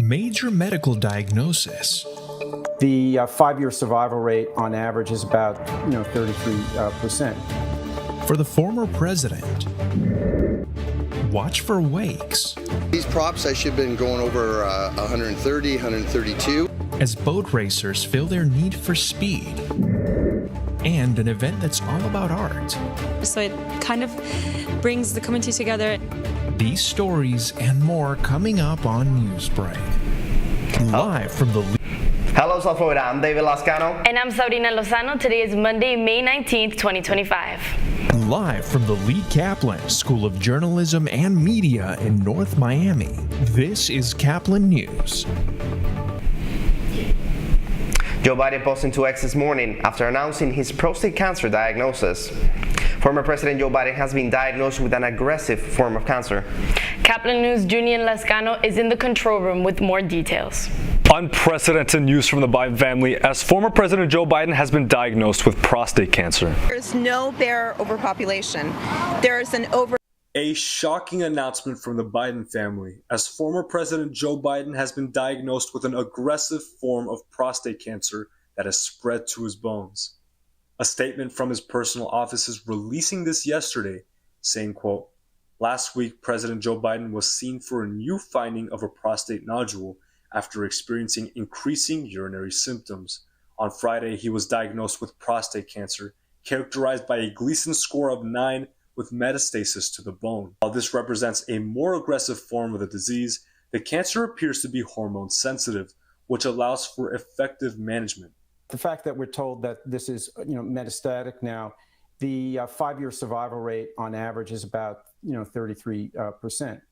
major medical diagnosis. The 5-year survival rate on average is about 33%. For the former president, watch for wakes. These props, I should have been going over 130, 132. As boat racers feel their need for speed. And an event that's all about art. So it kind of brings the community together. These stories and more coming up on Newsbreak. Live from the... Hello, South Florida. I'm David Lascano. And I'm Sabrina Lozano. Today is Monday, May 19th, 2025. Live from the Lee Kaplan School of Journalism and Media in North Miami. This is Kaplan News. Joe Biden posted to X this morning after announcing his prostate cancer diagnosis. Former President Joe Biden has been diagnosed with an aggressive form of cancer. Kaplan News' Julian Lascano is in the control room with more details. Unprecedented news from the Biden family as former President Joe Biden has been diagnosed with prostate cancer. There's no bear overpopulation. There's an A shocking announcement from the Biden family as former President Joe Biden has been diagnosed with an aggressive form of prostate cancer that has spread to his bones. A statement from his personal office is releasing this yesterday, saying, quote, "Last week, President Joe Biden was seen for a new finding of a prostate nodule after experiencing increasing urinary symptoms. On Friday, he was diagnosed with prostate cancer, characterized by a Gleason score of 9 with metastasis to the bone. While this represents a more aggressive form of the disease, the cancer appears to be hormone sensitive, which allows for effective management." The fact that we're told that this is metastatic now, the 5-year survival rate on average is about 33%.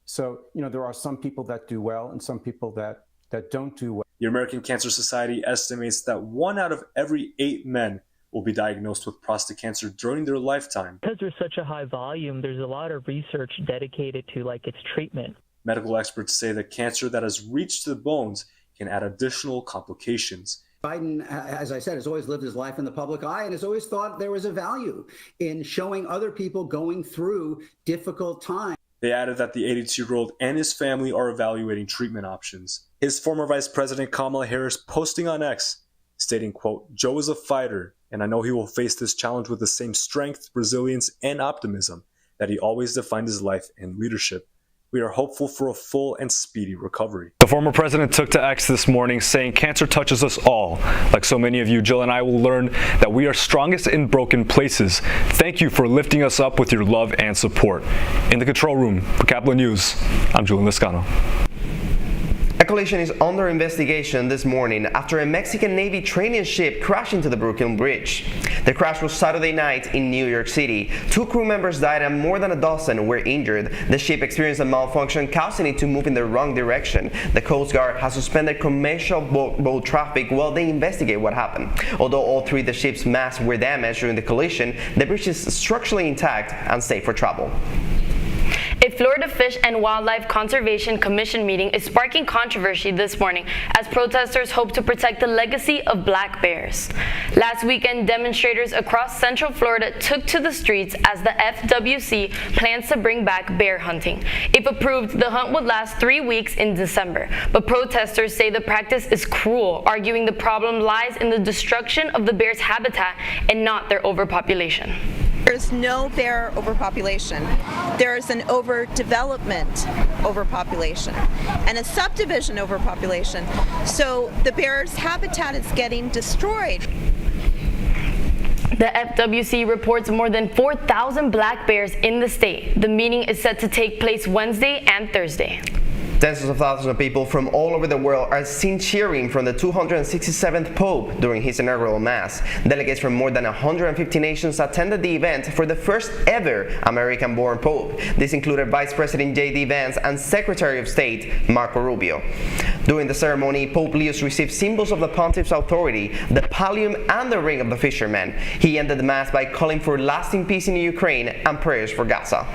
So there are some people that do well and some people that don't do well. The American Cancer Society estimates that 1 out of every 8 men will be diagnosed with prostate cancer during their lifetime. Because there's such a high volume, there's a lot of research dedicated to its treatment. Medical experts say that cancer that has reached the bones can add additional complications. Biden, as I said, has always lived his life in the public eye and has always thought there was a value in showing other people going through difficult times. They added that the 82-year-old and his family are evaluating treatment options. His former Vice President Kamala Harris posting on X, stating, quote, "Joe is a fighter, and I know he will face this challenge with the same strength, resilience, and optimism that he always defined his life and leadership. We are hopeful for a full and speedy recovery." The former president took to X this morning saying cancer touches us all. Like so many of you, Jill and I will learn that we are strongest in broken places. Thank you for lifting us up with your love and support. In the control room for Kaplan News, I'm Julian Liscano. A collision is under investigation this morning after a Mexican Navy training ship crashed into the Brooklyn Bridge. The crash was Saturday night in New York City. 2 crew members died and more than a dozen were injured. The ship experienced a malfunction, causing it to move in the wrong direction. The Coast Guard has suspended commercial boat traffic while they investigate what happened. Although all 3 of the ship's masts were damaged during the collision, the bridge is structurally intact and safe for travel. A Florida Fish and Wildlife Conservation Commission meeting is sparking controversy this morning as protesters hope to protect the legacy of black bears. Last weekend, demonstrators across Central Florida took to the streets as the FWC plans to bring back bear hunting. If approved, the hunt would last 3 weeks in December, but protesters say the practice is cruel, arguing the problem lies in the destruction of the bear's habitat and not their overpopulation. There's no bear overpopulation. There's an overdevelopment overpopulation and a subdivision overpopulation. So the bear's habitat is getting destroyed. The FWC reports more than 4,000 black bears in the state. The meeting is set to take place Wednesday and Thursday. Tens of thousands of people from all over the world are seen cheering from the 267th Pope during his inaugural Mass. Delegates from more than 150 nations attended the event for the first ever American-born Pope. This included Vice President J.D. Vance and Secretary of State Marco Rubio. During the ceremony, Pope Leo received symbols of the Pontiff's authority, the pallium and the ring of the fisherman. He ended the Mass by calling for lasting peace in Ukraine and prayers for Gaza.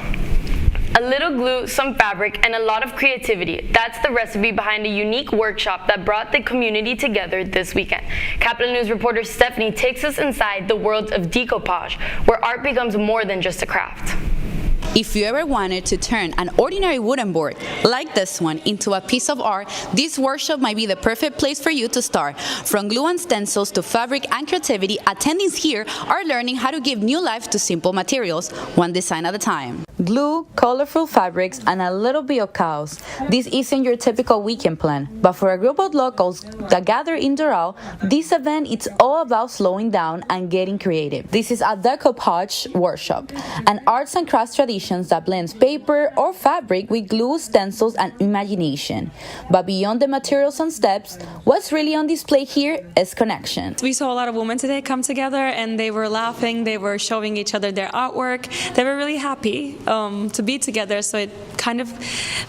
A little glue, some fabric, and a lot of creativity. That's the recipe behind a unique workshop that brought the community together this weekend. Kaplan News reporter Stephanie takes us inside the world of decoupage, where art becomes more than just a craft. If you ever wanted to turn an ordinary wooden board, like this one, into a piece of art, this workshop might be the perfect place for you to start. From glue and stencils to fabric and creativity, attendees here are learning how to give new life to simple materials, one design at a time. Glue, colorful fabrics, and a little bit of chaos. This isn't your typical weekend plan, but for a group of locals that gather in Doral, this event is all about slowing down and getting creative. This is a decoupage workshop, an arts and crafts tradition that blends paper or fabric with glue, stencils, and imagination. But beyond the materials and steps, what's really on display here is connection. We saw a lot of women today come together, and they were laughing, they were showing each other their artwork. They were really happy to be together, so it kind of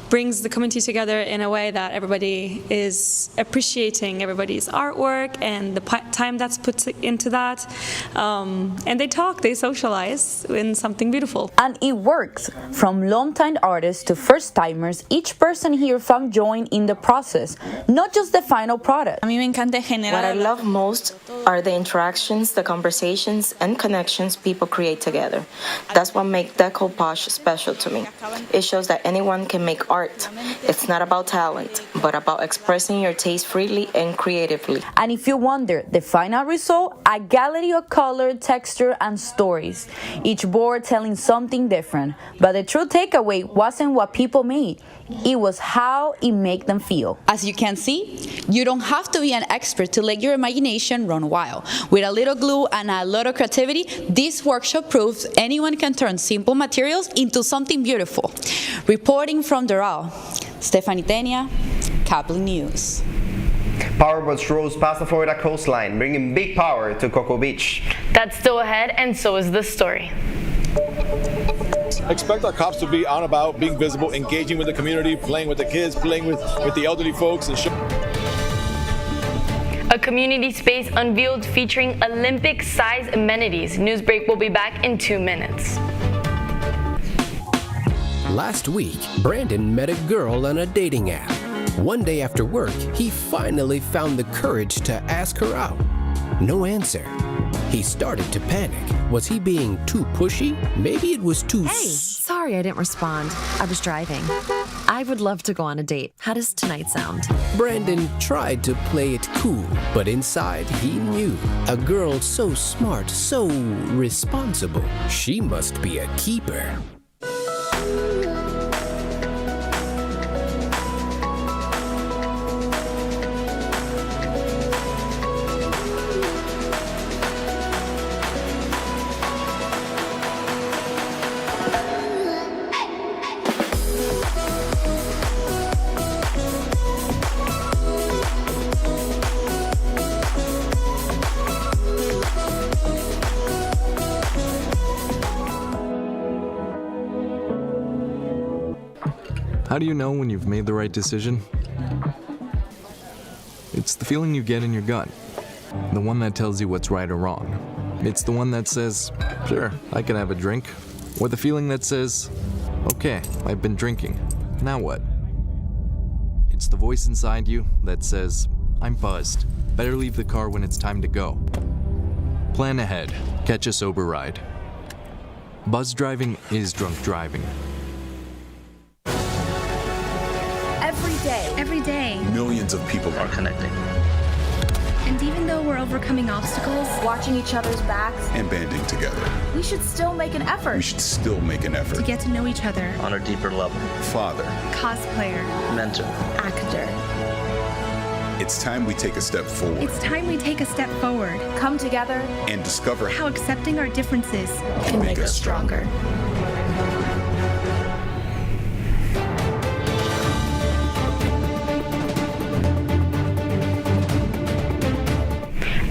brings the community together in a way that everybody is appreciating everybody's artwork and the time that's put into that. And they talk, they socialize in something beautiful. And it works. From long-time artists to first-timers, each person here found joy in the process, not just the final product. What I love most are the interactions, the conversations, and connections people create together. That's what makes decoupage special to me. It shows that anyone can make art. It's not about talent, but about expressing your taste freely and creatively. And if you wonder, the final result, a gallery of color, texture, and stories. Each board telling something different. But the true takeaway wasn't what people made. It was how it made them feel. As you can see, you don't have to be an expert to let your imagination run wild. With a little glue and a lot of creativity, this workshop proves anyone can turn simple materials into something beautiful. Reporting from Doral, Stephanie Tenia, Kaplan News. Powerboats rose past the Florida coastline, bringing big power to Cocoa Beach. That's still ahead, and so is this story. Expect our cops to be on about, being visible, engaging with the community, playing with the kids, playing with the elderly folks. And a community space unveiled featuring Olympic-sized amenities. Newsbreak will be back in 2 minutes. Last week, Brandon met a girl on a dating app. One day after work, he finally found the courage to ask her out. No answer. He started to panic. Was he being too pushy? Maybe it was too... Hey, sorry I didn't respond. I was driving. I would love to go on a date. How does tonight sound? Brandon tried to play it cool, but inside he knew. A girl so smart, so responsible. She must be a keeper. How do you know when you've made the right decision? It's the feeling you get in your gut. The one that tells you what's right or wrong. It's the one that says, sure, I can have a drink. Or the feeling that says, okay, I've been drinking. Now what? It's the voice inside you that says, I'm buzzed. Better leave the car when it's time to go. Plan ahead. Catch a sober ride. Buzz driving is drunk driving. Every day, millions of people are connecting. And even though we're overcoming obstacles, watching each other's backs, and banding together, we should still make an effort. To get to know each other on a deeper level. Father, cosplayer, mentor, actor. It's time we take a step forward. Come together and discover how accepting our differences can make us stronger.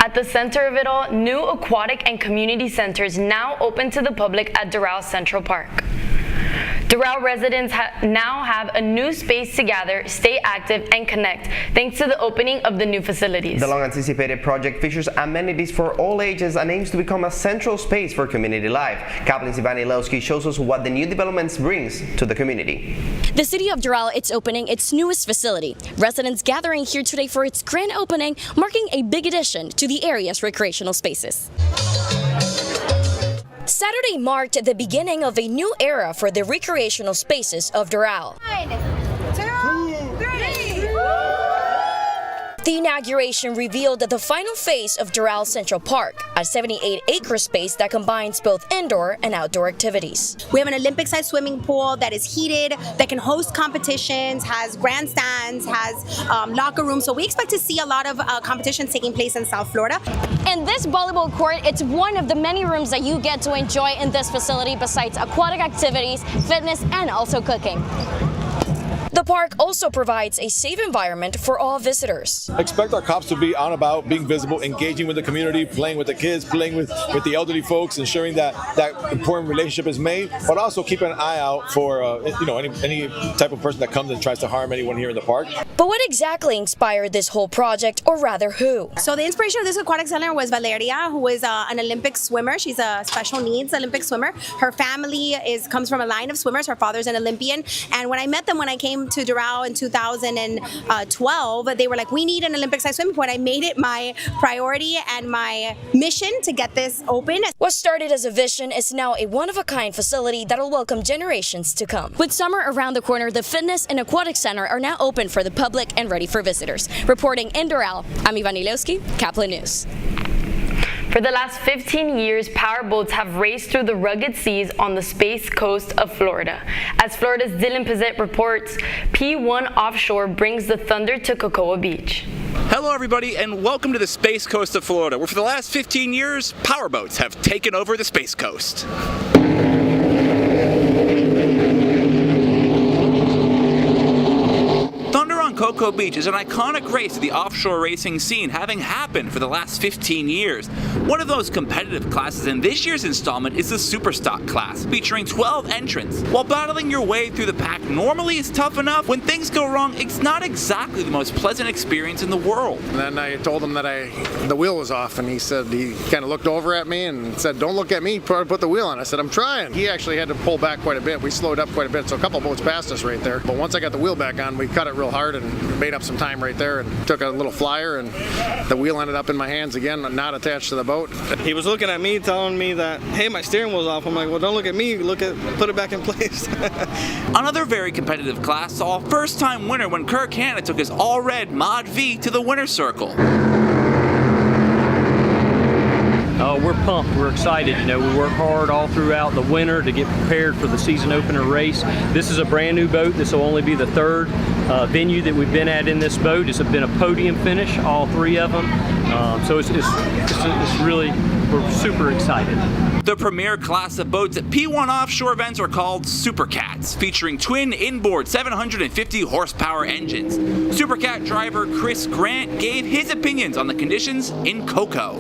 At the center of it all, new aquatic and community centers now open to the public at Doral Central Park. Doral residents now have a new space to gather, stay active, and connect, thanks to the opening of the new facilities. The long-anticipated project features amenities for all ages and aims to become a central space for community life. Kaplan's Ivani Lewski shows us what the new developments brings to the community. The city of Doral is opening its newest facility. Residents gathering here today for its grand opening, marking a big addition to the area's recreational spaces. Saturday marked the beginning of a new era for the recreational spaces of Doral. 1, 2, 3. The inauguration revealed the final phase of Doral Central Park, a 78-acre space that combines both indoor and outdoor activities. We have an Olympic-sized swimming pool that is heated, that can host competitions, has grandstands, has locker rooms. So we expect to see a lot of competitions taking place in South Florida. And this volleyball court, it's one of the many rooms that you get to enjoy in this facility besides aquatic activities, fitness, and also cooking. The park also provides a safe environment for all visitors. Expect our cops to be on about, being visible, engaging with the community, playing with the kids, playing with the elderly folks, ensuring that that important relationship is made, but also keep an eye out for any type of person that comes and tries to harm anyone here in the park. But what exactly inspired this whole project, or rather who? So the inspiration of this aquatic center was Valeria, who is an Olympic swimmer. She's a special needs Olympic swimmer. Her family comes from a line of swimmers. Her father's an Olympian. And when I met them, when I came to Doral in 2012, they were like, we need an Olympic-sized swimming pool. I made it my priority and my mission to get this open. What started as a vision is now a one-of-a-kind facility that'll welcome generations to come. With summer around the corner, the fitness and aquatic center are now open for the public and ready for visitors. Reporting in Doral, I'm Ivan Ilowski, Kaplan News. For the last 15 years, powerboats have raced through the rugged seas on the Space Coast of Florida. As Florida's Dylan Pizzette reports, P1 Offshore brings the thunder to Cocoa Beach. Hello everybody and welcome to the Space Coast of Florida, where for the last 15 years, powerboats have taken over the Space Coast. Thunder on Cocoa Beach is an iconic race to the offshore racing scene, having happened for the last 15 years. One of those competitive classes in this year's installment is the Superstock class, featuring 12 entrants. While battling your way through the pack normally is tough enough, when things go wrong, it's not exactly the most pleasant experience in the world. And then I told him that the wheel was off, and he kind of looked over at me and said, "Don't look at me, put the wheel on." I said, "I'm trying." He actually had to pull back quite a bit. We slowed up quite a bit, so a couple boats passed us right there. But once I got the wheel back on, we cut it real hard and made up some time right there and took a little flyer, and the wheel ended up in my hands again, not attached to the boat. He was looking at me, telling me that, hey, my steering wheel's off. I'm like, well, don't look at me, put it back in place. Another very competitive class saw a first-time winner when Kirk Hanna took his all-red Mod V to the winner's circle. We're pumped, we're excited. We work hard all throughout the winter to get prepared for the season opener race. This is a brand new boat. This will only be the third venue that we've been at in this boat. It's been a podium finish, all three of them. So it's really, we're super excited. The premier class of boats at P1 Offshore events are called Supercats, featuring twin inboard 750 horsepower engines. Supercat driver Chris Grant gave his opinions on the conditions in Cocoa.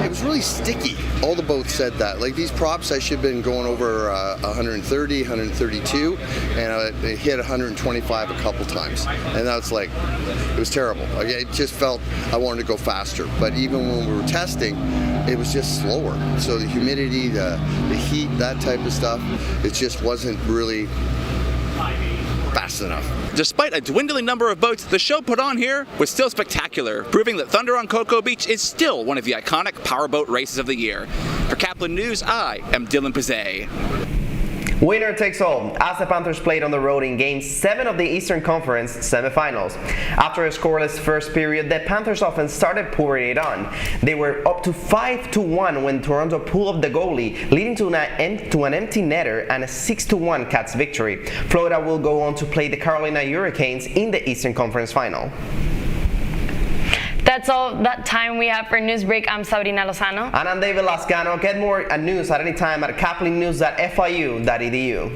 It was really sticky. All the boats said that. Like these props, I should have been going over 130, 132, and it hit 125 a couple times. And that's like, it was terrible. Like, it just felt I wanted to go faster. But even when we were testing, it was just slower. So the humidity, the heat, that type of stuff, it just wasn't really fast enough. Despite a dwindling number of boats, the show put on here was still spectacular, proving that Thunder on Cocoa Beach is still one of the iconic powerboat races of the year. For Kaplan News, I am Dylan Pizzette. Winner takes all, as the Panthers played on the road in Game 7 of the Eastern Conference semifinals. After a scoreless first period, the Panthers offense started pouring it on. They were up to 5-1 when Toronto pulled up the goalie, leading to an empty netter and a 6-1 Cats victory. Florida will go on to play the Carolina Hurricanes in the Eastern Conference final. That's all that time we have for Newsbreak. I'm Sabrina Lozano. And I'm David Lascano. Get more news at any time at kaplannews.fiu.edu.